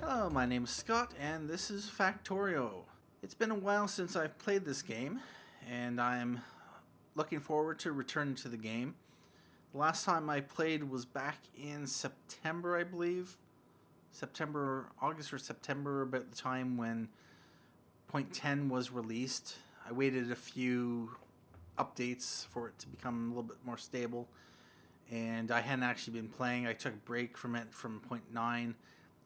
Hello, my name is Scott, and this is Factorio. It's been a while since I've played this game, and I'm looking forward to returning to the game. The last time I played was back in September, I believe. August or September, about the time when point 10 was released. I waited a few updates for it to become a little bit more stable, and I hadn't actually been playing. I took a break from it from point 9,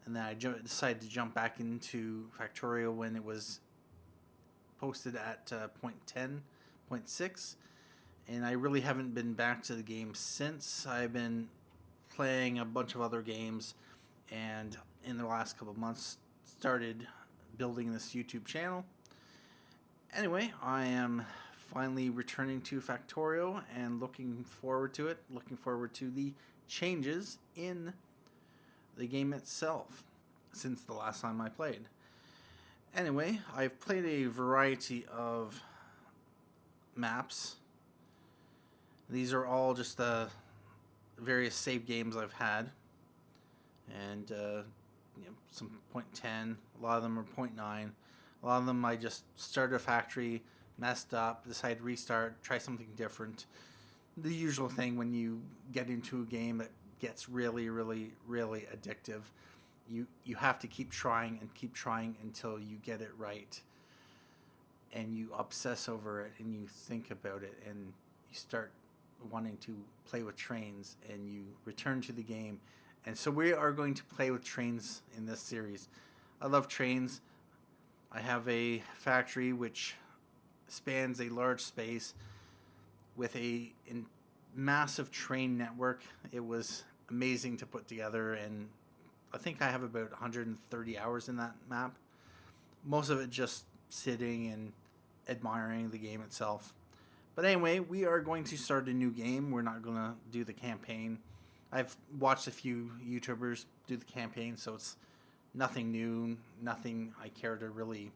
and then I decided to jump back into Factorio when it was posted at point 10, point 6, and I really haven't been back to the game since. I've been playing a bunch of other games, and in the last couple of months started building this YouTube channel. Anyway, I am finally returning to Factorio and looking forward to it, looking forward to the changes in the game itself since the last time I played. Anyway, I've played a variety of maps. These are all just the various save games I've had, and some point 10. A lot of them are point 9. A lot of them I just started a factory, messed up, decided to restart, try something different. The usual thing when you get into a game that gets really addictive. You have to keep trying until you get it right, and you obsess over it and you think about it and you start wanting to play with trains, and you return to the game. And so we are going to play with trains in this series. I love trains. I have a factory which spans a large space with a massive train network. It was amazing to put together, and I think I have about 130 hours in that map. Most of it just sitting and admiring the game itself. But anyway, we are going to start a new game. We're not going to do the campaign. I've watched a few YouTubers do the campaign, so it's nothing new, nothing I care to really...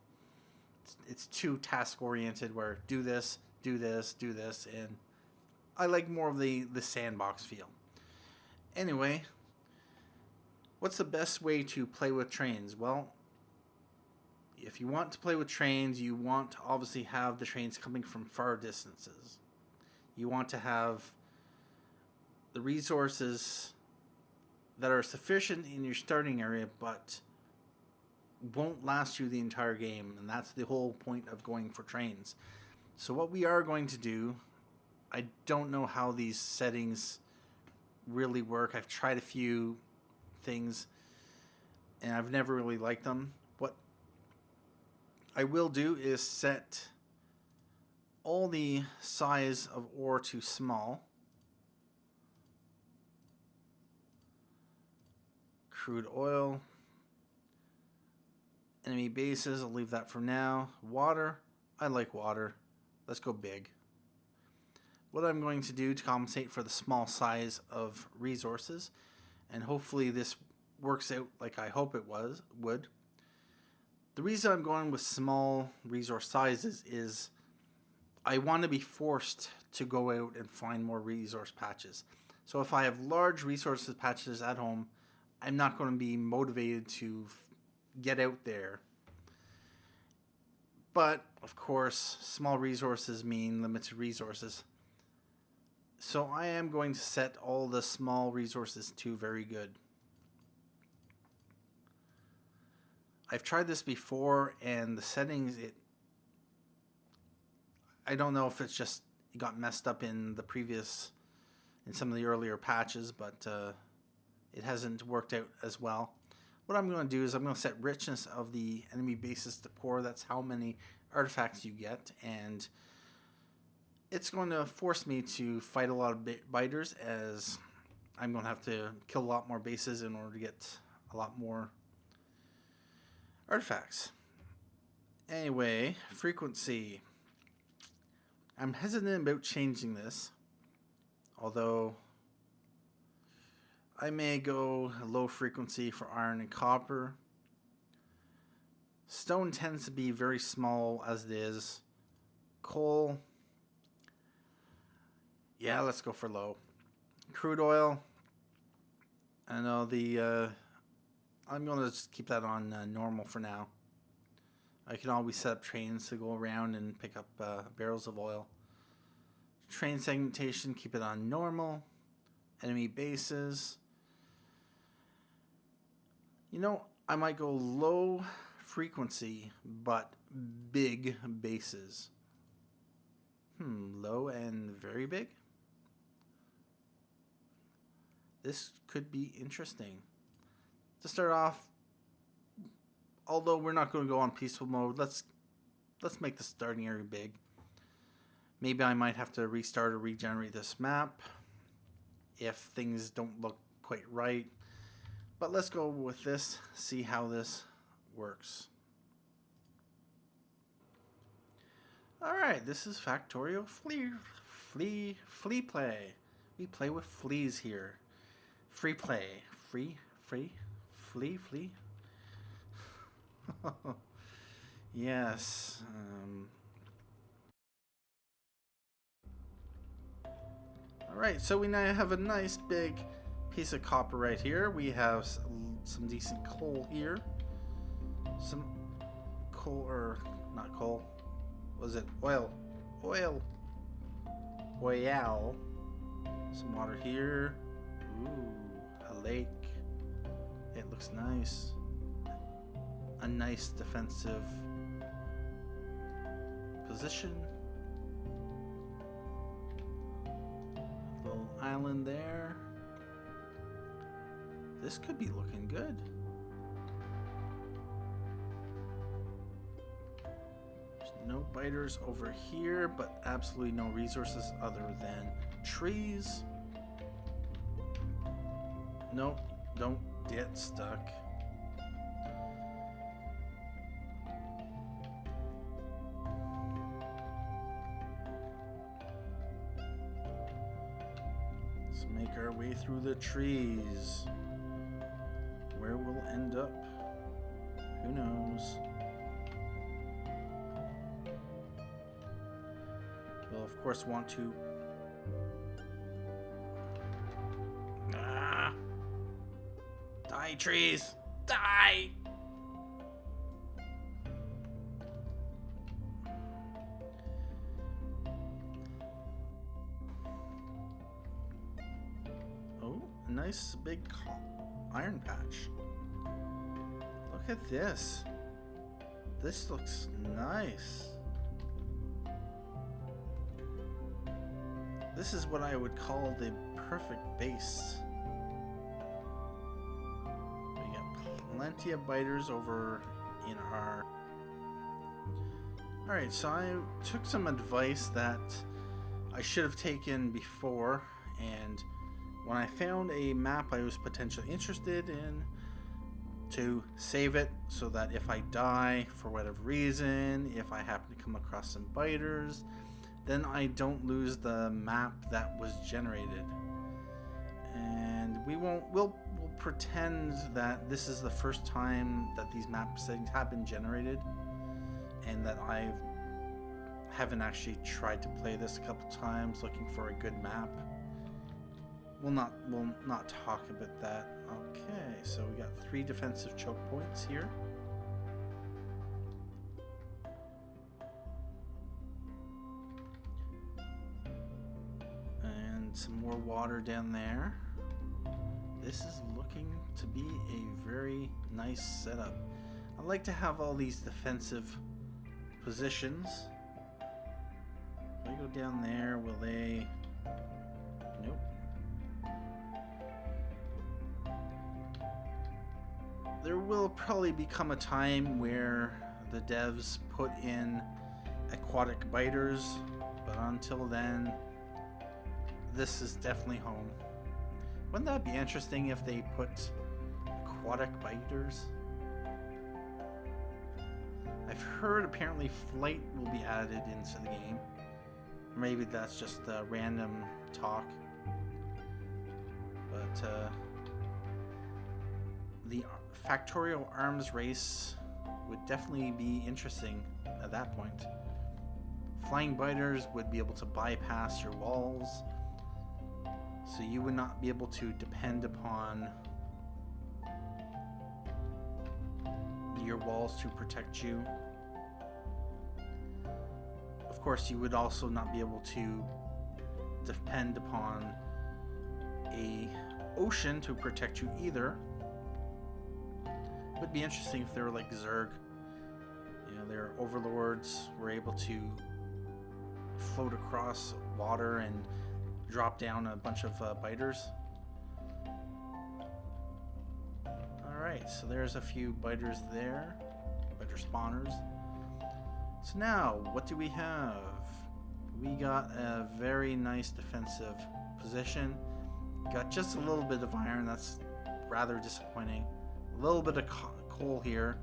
It's too task-oriented, where do this, and I like more of the sandbox feel. Anyway, what's the best way to play with trains? Well, if you want to play with trains, you want to obviously have the trains coming from far distances. You want to have the resources that are sufficient in your starting area, but won't last you the entire game, and that's the whole point of going for trains. So what we are going to do, I don't know how these settings really work. I've tried a few things, and I've never really liked them. What I will do is set all the size of ore to small. Crude oil. Enemy bases, I'll leave that for now. Water, I like water. Let's go big. What I'm going to do to compensate for the small size of resources, and hopefully this works out like I hope it would. The reason I'm going with small resource sizes is I want to be forced to go out and find more resource patches. So if I have large resources patches at home, I'm not going to be motivated to get out there. But of course, small resources mean limited resources. So I am going to set all the small resources to very good. I've tried this before, and the settings, I don't know if it's just it got messed up in some of the earlier patches, but it hasn't worked out as well. What I'm going to do is I'm going to set richness of the enemy bases to poor. That's how many artifacts you get, and it's going to force me to fight a lot of biters, as I'm going to have to kill a lot more bases in order to get a lot more artifacts. Anyway, frequency. I'm hesitant about changing this, although I may go low frequency for iron and copper. Stone tends to be very small as it is. Coal, yeah, let's go for low. Crude oil, I know the I'm going to just keep that on normal for now. I can always set up trains to go around and pick up barrels of oil. Train segmentation, keep it on normal. Enemy bases. You know, I might go low frequency, but big bases. Low and very big? This could be interesting. To start off, although we're not going to go on peaceful mode, let's make the starting area big. Maybe I might have to restart or regenerate this map if things don't look quite right. But let's go with this, see how this works. Alright, this is Factorio Flea Play. We play with fleas here. Free play. Flea. Yes. Alright, so we now have a nice big piece of copper right here. We have some decent coal here. Some coal, or not coal. What is it? Oil. Oil. Some water here. Ooh, a lake. It looks nice. A nice defensive position. Little island there. This could be looking good. There's no biters over here, but absolutely no resources other than trees. Nope, don't get stuck. Let's make our way through the trees. Where we'll end up, who knows? We'll of course want to die, trees, die! Oh, a nice big iron patch. Look at this. This looks nice. This is what I would call the perfect base. We got plenty of biters over in our... Alright, so I took some advice that I should have taken before, and when I found a map I was potentially interested in, to save it so that if I die for whatever reason, if I happen to come across some biters, then I don't lose the map that was generated. And we'll pretend that this is the first time that these map settings have been generated, and that I haven't actually tried to play this a couple times looking for a good map. We'll not talk about that. Okay, so we got 3 defensive choke points here. And some more water down there. This is looking to be a very nice setup. I like to have all these defensive positions. If I go down there, will they... Nope. There will probably become a time where the devs put in aquatic biters, but until then, this is definitely home. Wouldn't that be interesting if they put aquatic biters? I've heard apparently flight will be added into the game. Maybe that's just random talk. But the Factorio arms race would definitely be interesting at that point. Flying biters would be able to bypass your walls, so you would not be able to depend upon your walls to protect you. Of course, you would also not be able to depend upon a ocean to protect you either. It would be interesting if they were like Zerg. You know, their overlords were able to float across water and drop down a bunch of biters. Alright, so there's a few biters there. Biter spawners. So now, what do we have? We got a very nice defensive position. Got just a little bit of iron, that's rather disappointing. A little bit of coal here.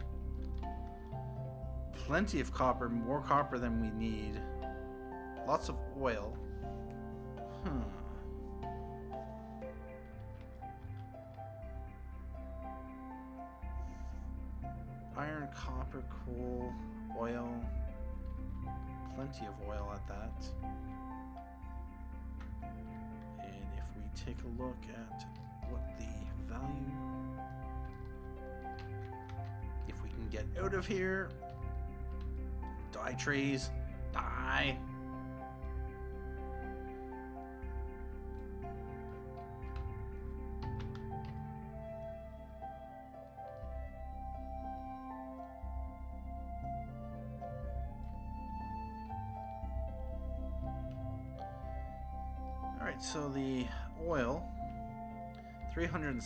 Plenty of copper, more copper than we need. Lots of oil. Iron, copper, coal, oil. Plenty of oil at that. And if we take a look at what the value... If we can get out of here. Die, trees. Die. Alright, so the oil, 377%,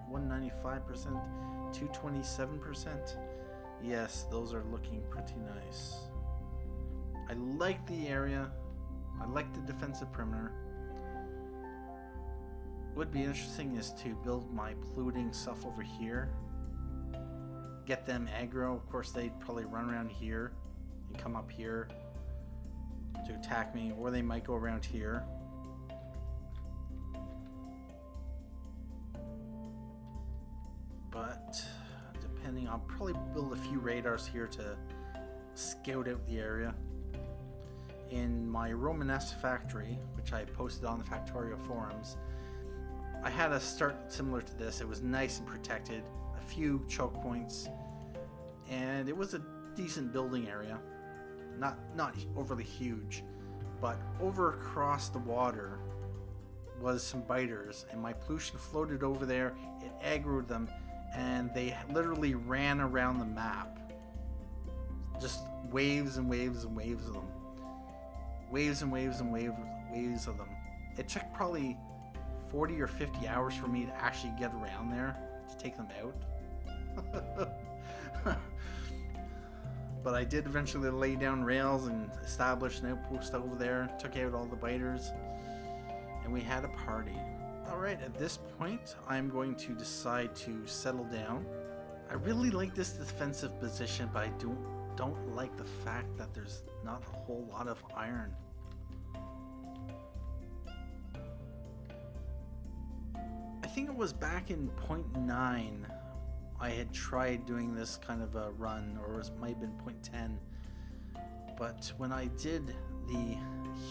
195%, 227%. Yes, those are looking pretty nice. I like the area. I like the defensive perimeter. What would be interesting is to build my polluting stuff over here. Get them aggro. Of course, they'd probably run around here and come up here to attack me, or they might go around here. But depending, I'll probably build a few radars here to scout out the area. In my Romanesque factory, which I posted on the Factorio forums, I had a start similar to this. It was nice and protected, a few choke points, and it was a decent building area. Not overly huge, but over across the water was some biters, and my pollution floated over there. It aggroed them, and they literally ran around the map. Just waves and waves and waves of them. Waves and waves and waves of them. It took probably 40 or 50 hours for me to actually get around there to take them out. But I did eventually lay down rails and establish an outpost over there, took out all the biters, and we had a party. Alright, at this point, I'm going to decide to settle down. I really like this defensive position, but I don't like the fact that there's not a whole lot of iron. I think it was back in 0.9 I had tried doing this kind of a run, or it might have been 0.10, but when I did the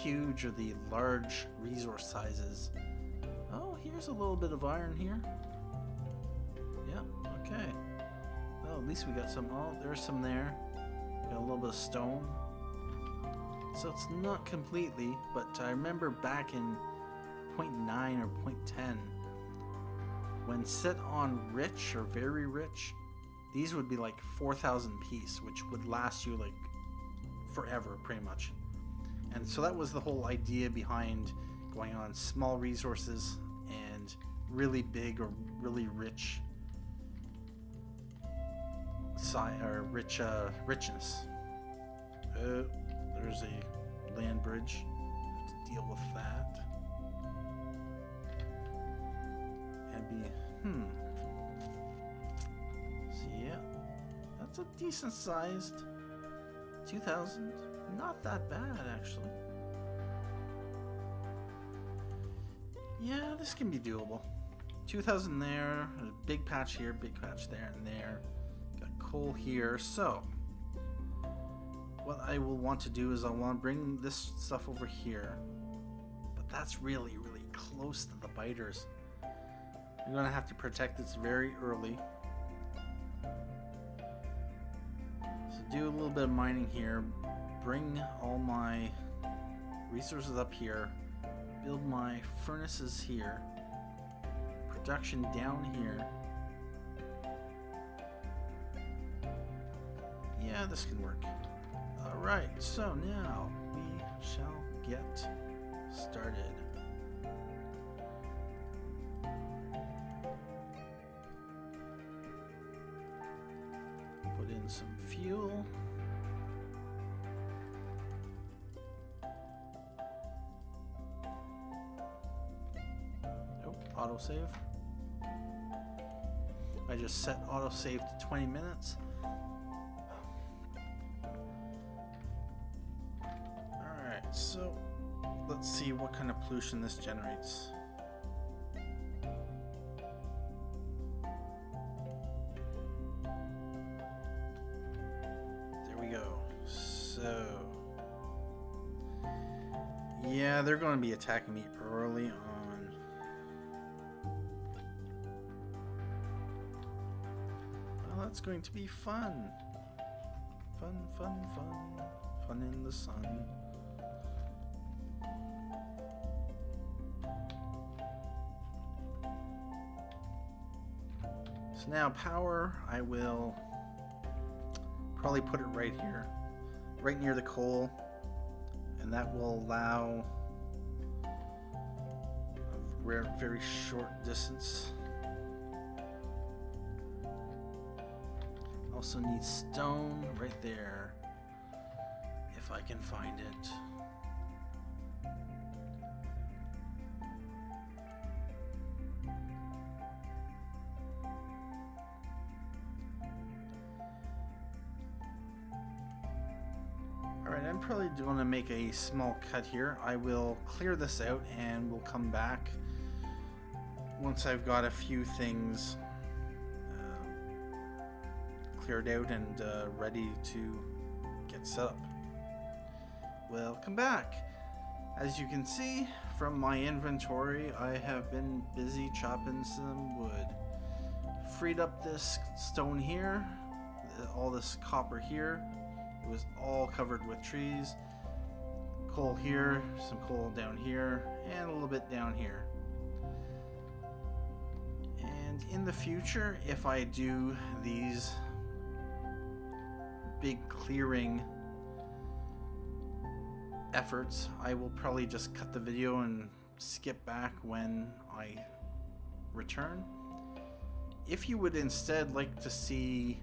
huge or the large resource sizes, oh, here's a little bit of iron here. Yeah, okay. Well, at least we got some. Oh, there's some there. Got a little bit of stone. So it's not completely, but I remember back in 0.9 or 0.10, when set on rich or very rich, these would be like 4,000 piece, which would last you like forever, pretty much. And so that was the whole idea behind going on small resources and really big or really rich richness. There's a land bridge. Have to deal with that. And be so yeah, that's a decent sized 2,000. Not that bad, actually. Yeah, this can be doable. 2,000 there, a big patch here, big patch there and there. Got coal here. So what I will want to do is I want to bring this stuff over here, but that's really close to the biters. I'm gonna have to protect this very early. do a little bit of mining here, bring all my resources up here, build my furnaces here, production down here. Yeah, this can work. Alright, so now we shall get started. Put in some fuel. Oh, autosave. I just set autosave to 20 minutes. Alright, so let's see what kind of pollution this generates. There we go. So, yeah, they're going to be attacking me early on. Well, that's going to be fun. Fun, fun, fun. Fun in the sun. So now power, I will probably put it right here, right near the coal, and that will allow a very short distance. Also need stone right there, if I can find it. Alright, I'm probably going to make a small cut here. I will clear this out and we'll come back once I've got a few things cleared out and ready to get set up. Welcome back. As you can see from my inventory, I have been busy chopping some wood. Freed up this stone here, all this copper here. It was all covered with trees. Coal here, some coal down here, and a little bit down here. And in the future, if I do these big clearing efforts, I will probably just cut the video and skip back when I return. If you would instead like to see,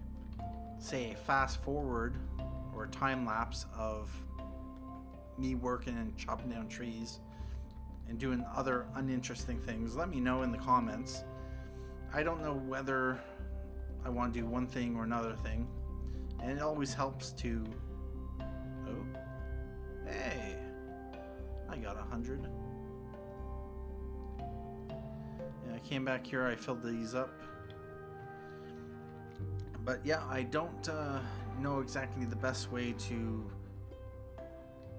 say, a fast forward or a time lapse of me working and chopping down trees and doing other uninteresting things, let me know in the comments. I don't know whether I want to do one thing or another thing, and it always helps to... Oh, hey, I got 100. And I came back here, I filled these up. But yeah, I don't know exactly the best way to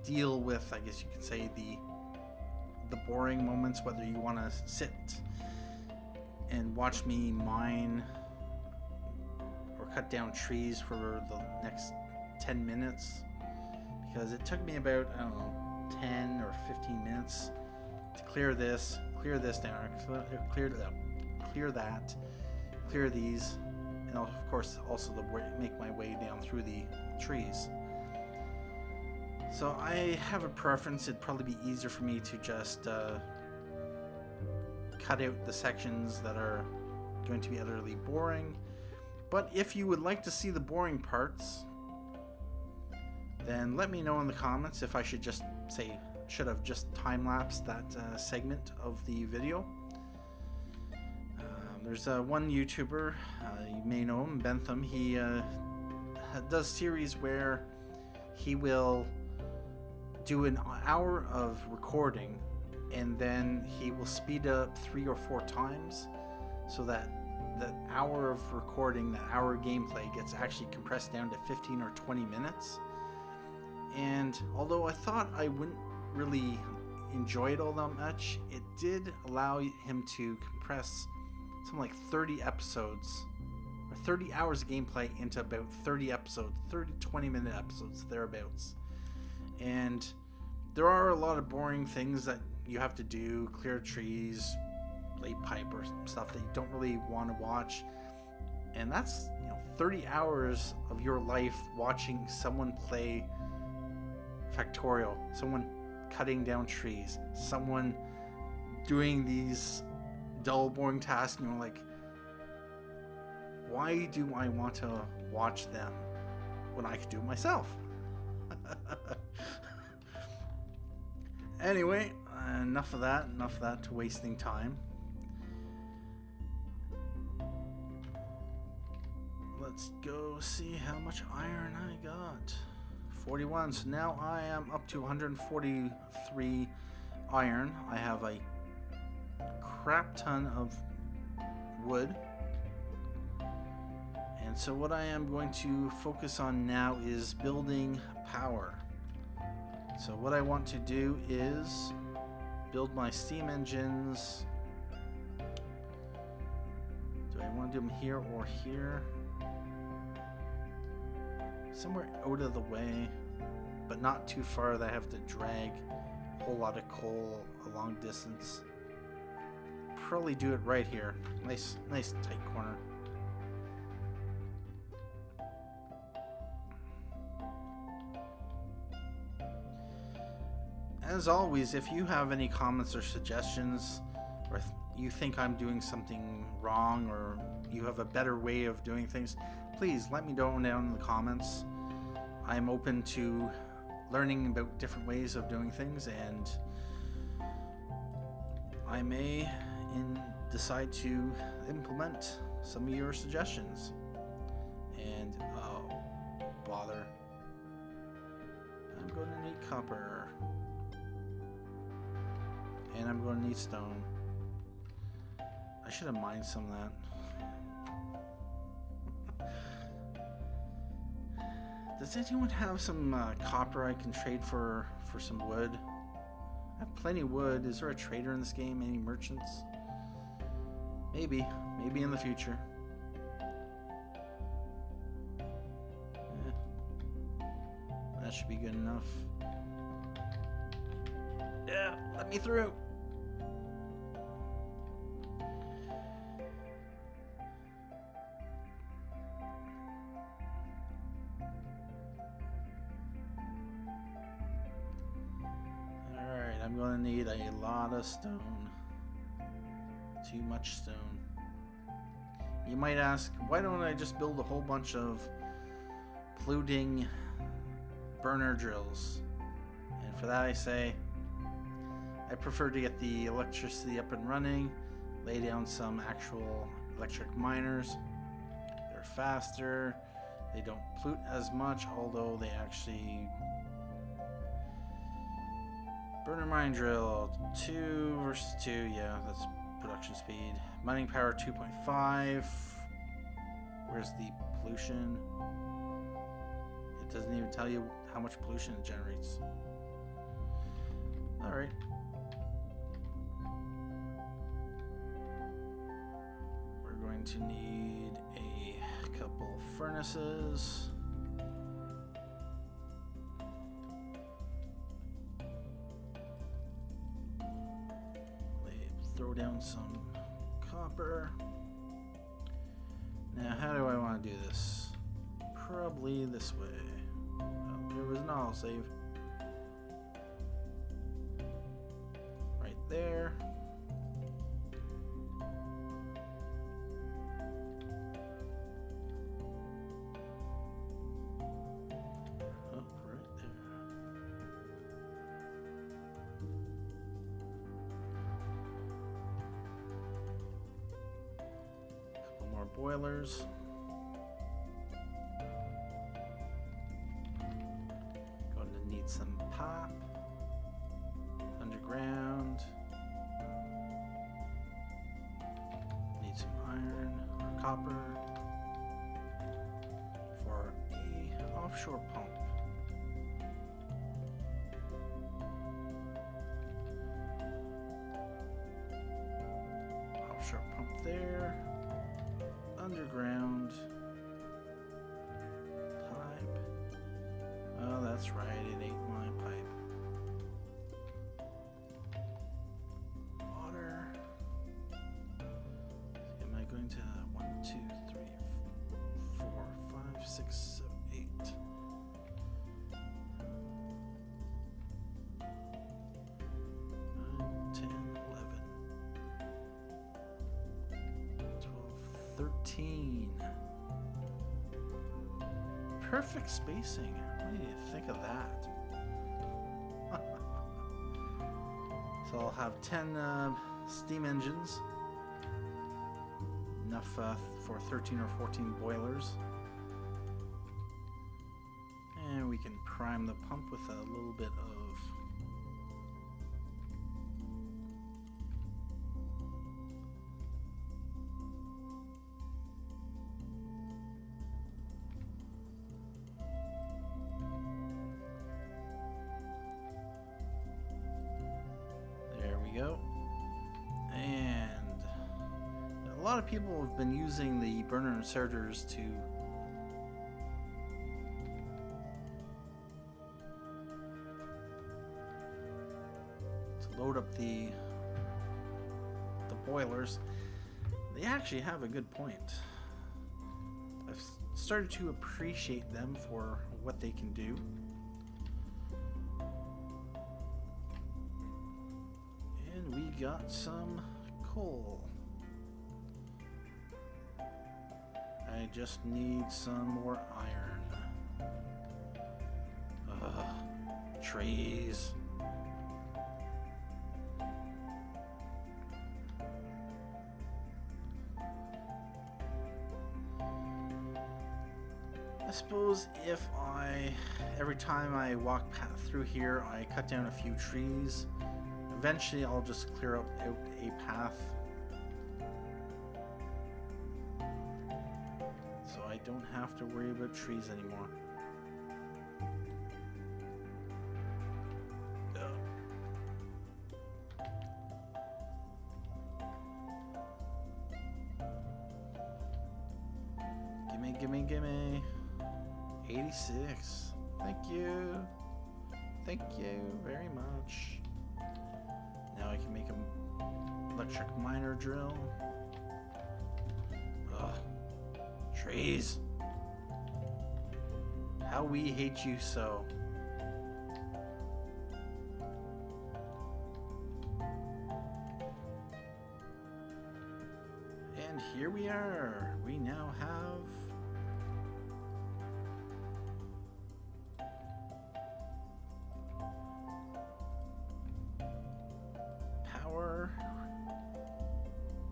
deal with, I guess you could say, the boring moments, whether you want to sit and watch me mine or cut down trees for the next 10 minutes, because it took me about, I don't know, 10 or 15 minutes to clear this down, clear that, clear these, and of course also make my way down through the trees. So I have a preference. It'd probably be easier for me to just cut out the sections that are going to be utterly boring. But if you would like to see the boring parts, then let me know in the comments if I should just say, should have just time-lapsed that segment of the video. There's one YouTuber, you may know him, Bentham. He does series where he will do an hour of recording and then he will speed up 3 or 4 times so that that hour of recording, that hour of gameplay gets actually compressed down to 15 or 20 minutes. And although I thought I wouldn't really enjoy it all that much, it did allow him to compress something like 30 episodes or 30 hours of gameplay into about 30 episodes, 20-minute episodes, thereabouts. And there are a lot of boring things that you have to do, clear trees, lay pipe, or stuff that you don't really want to watch. And that's 30 hours of your life watching someone play Factorio, someone cutting down trees, someone doing these dull, boring tasks. Like, why do I want to watch them when I could do it myself? Anyway, enough of that to wasting time. Let's go see how much iron I got. 41, so now I am up to 143 iron. I have a crap ton of wood. And so what I am going to focus on now is building power. So what I want to do is build my steam engines. Do I want to do them here or here? Somewhere out of the way, but not too far that I have to drag a whole lot of coal a long distance. Probably do it right here. Nice tight corner. As always, if you have any comments or suggestions, or you think I'm doing something wrong, or you have a better way of doing things, please let me know down in the comments. I'm open to learning about different ways of doing things, and I may decide to implement some of your suggestions. And oh, bother. I'm going to need copper. And I'm going to need stone. I should have mined some of that. Does anyone have some copper I can trade for some wood? I have plenty of wood. Is there a trader in this game? Any merchants? Maybe in the future. That should be good enough. Yeah, let me through. I'm going to need a lot of stone. Too much stone. You might ask, why don't I just build a whole bunch of polluting burner drills? And for that I say, I prefer to get the electricity up and running, lay down some actual electric miners. They're faster, they don't pollute as much, although they actually... Burner mine drill 2 versus 2, yeah, that's production speed. Mining power 2.5. Where's the pollution? It doesn't even tell you how much pollution it generates. Alright. We're going to need a couple furnaces. Throw down some copper. Now, how do I want to do this? Probably this way. Oh, there was an autosave. Right there. Oh, right there. Boilers. Going to need some pop. Underground. Need some iron or copper for a offshore pump. Offshore pump there. Underground. That's right, it ate my pipe. Water. Am I going to 1, 2, 3, 4, 5, 6, 7, 8? 9, 10, 11, 12, 13. Perfect spacing. What do you think of that? So I'll have 10 steam engines. Enough for 13 or 14 boilers. And we can prime the pump with a little bit of go. And a lot of people have been using the burner inserters to load up the boilers. They actually have a good point. I've started to appreciate them for what they can do. We got some coal. I just need some more iron. Trees. I suppose if every time I walk through here, I cut down a few trees. Eventually, I'll just clear out a path, so I don't have to worry about trees anymore. Gimme, gimme, gimme. 86. Thank you. Thank you very much. Now I can make an electric miner drill. Ugh. Trees. How we hate you so. And here we are. We now have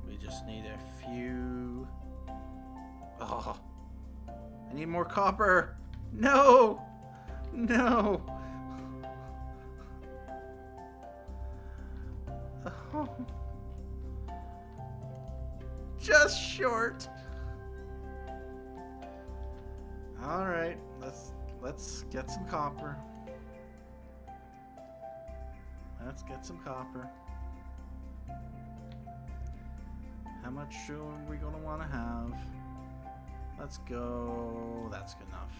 we just need a few. Oh, I need more copper. No, no. Oh. Just short. All right, let's get some copper. Let's get some copper. How much are we going to want to have? Let's go. That's good enough.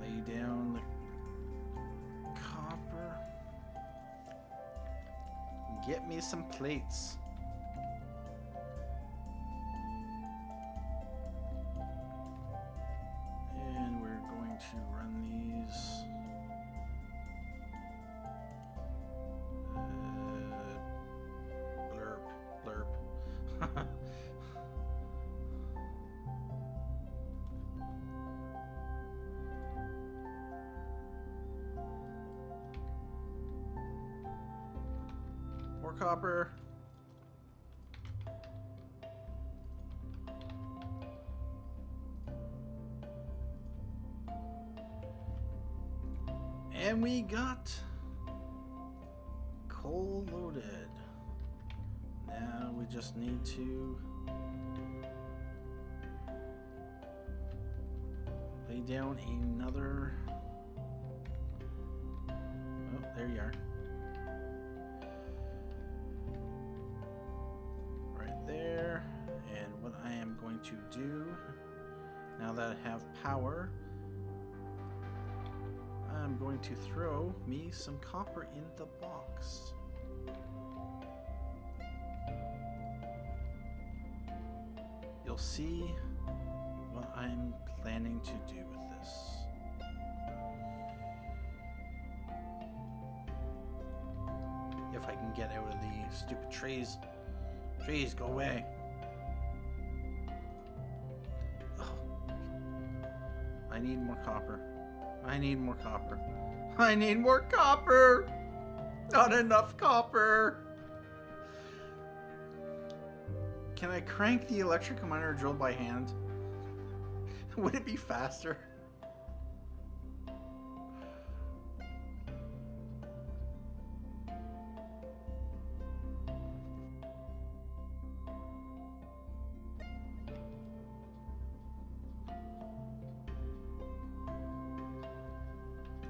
Lay down the copper. Get me some plates. To run these blurp blurp. More copper. And we got coal loaded. Now we just need to lay down another there you are. Right there. And what I am going to do, now that I have power, I'm going to throw me some copper in the box. You'll see what I'm planning to do with this. If I can get out of the stupid trees. Trees, go away. Oh. I need more copper. I need more copper. I need more copper! Not enough copper! Can I crank the electric miner drill by hand? Would it be faster?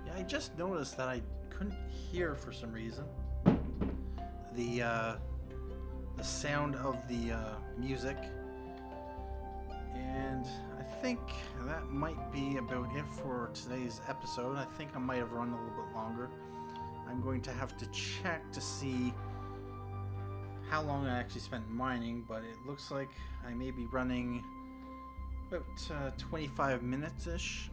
Yeah, I just noticed that I couldn't hear for some reason the sound of the music, and I think that might be about it for today's episode. I think I might have run a little bit longer. I'm going to have to check to see how long I actually spent mining, but it looks like I may be running about 25 minutes-ish.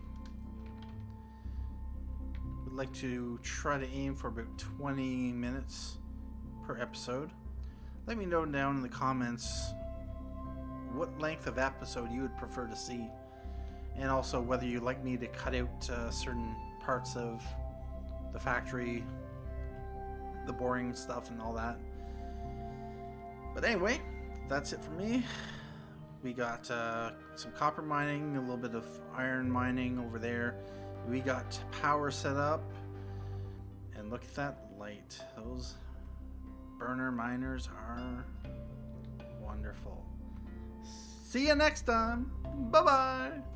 Would like to try to aim for about 20 minutes per episode. Let me know down in the comments what length of episode you would prefer to see, and also whether you'd like me to cut out certain parts of the factory, the boring stuff and all that. But anyway, that's it for me. We got some copper mining, a little bit of iron mining over there. We got power set up, and look at that light. Those burner miners are wonderful. See you next time. Bye-bye.